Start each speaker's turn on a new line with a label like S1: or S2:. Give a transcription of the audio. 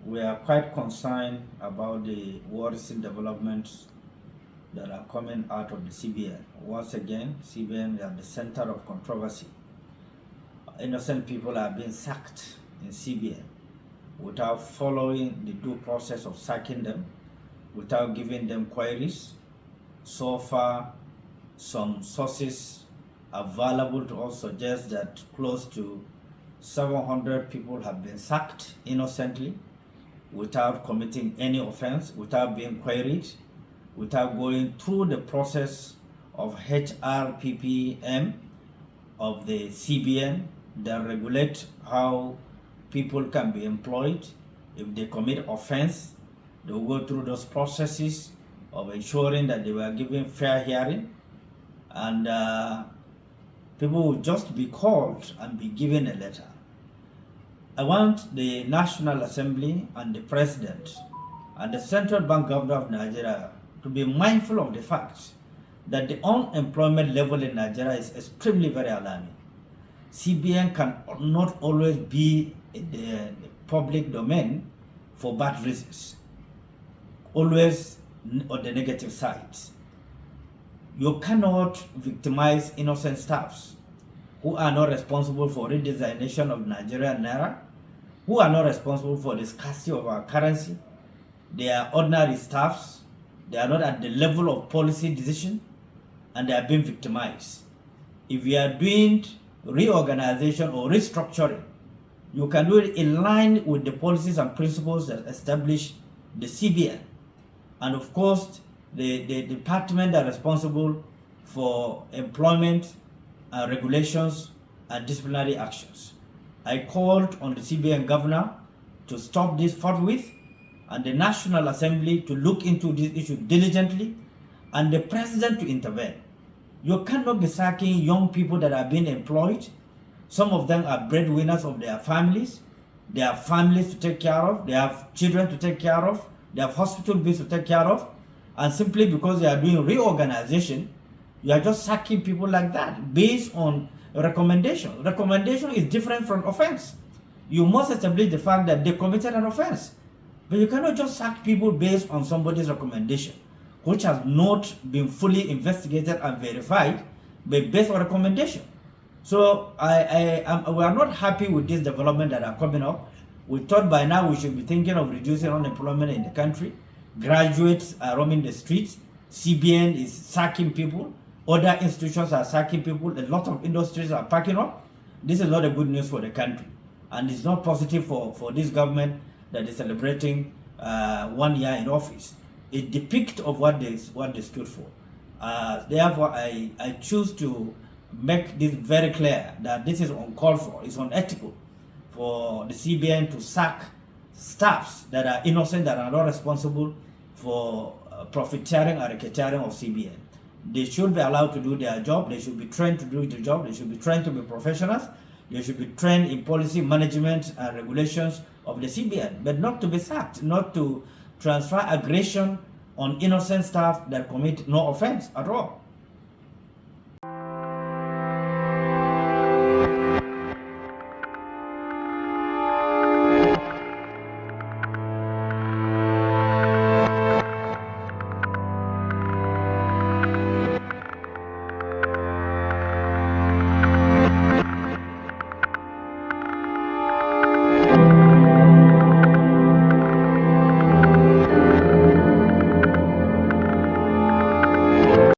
S1: We are quite concerned about the worrisome developments that are coming out of the CBN. Once again, CBN is at the center of controversy. Innocent people are being sacked in CBN without following the due process of sacking them, without giving them queries. So far, some sources available to us suggest that close to 700 people have been sacked innocently without committing any offense, without being queried, without going through the process of HRPPM of the CBN that regulate how people can be employed. If they commit offense, they will go through those processes of ensuring that they were given fair hearing, and people will just be called and be given a letter. I want the National Assembly and the President and the Central Bank Governor of Nigeria to be mindful of the fact that the unemployment level in Nigeria is extremely very alarming. CBN can not always be in the public domain for bad reasons, always on the negative sides. You cannot victimize innocent staffs who are not responsible for redesignation of Nigerian Naira, who are not responsible for the scarcity of our currency. They are ordinary staffs. They are not at the level of policy decision, and they are being victimized. If you are doing reorganization or restructuring, you can do it in line with the policies and principles that establish the CBN. And of course, the department that are responsible for employment and regulations and disciplinary actions. I called on the CBN Governor to stop this forthwith, and the National Assembly to look into this issue diligently, and the President to intervene. You cannot be sacking young people that are being employed. Some of them are breadwinners of their families. They have families to take care of. They have children to take care of. They have hospital bills to take care of. And simply because they are doing reorganization, you are just sacking people like that based on recommendation. Recommendation is different from offense. You must establish the fact that they committed an offense. But you cannot just sack people based on somebody's recommendation, which has not been fully investigated and verified, but based on recommendation. So we are not happy with this development that are coming up. We thought by now we should be thinking of reducing unemployment in the country. Graduates are roaming the streets. CBN is sacking people. Other institutions are sacking people. A lot of industries are packing up. This is not a good news for the country. And it's not positive for this government that is celebrating 1 year in office. It depicts of what they stood for. Therefore, I choose to make this very clear that this is uncalled for. It's unethical for the CBN to sack staffs that are innocent, that are not responsible for profiteering or racketeering of CBN. They should be allowed to do their job. They should be trained to do the job. They should be trained to be professionals. They should be trained in policy management and regulations of the CBN, but not to be sacked, not to transfer aggression on innocent staff that commit no offense at all.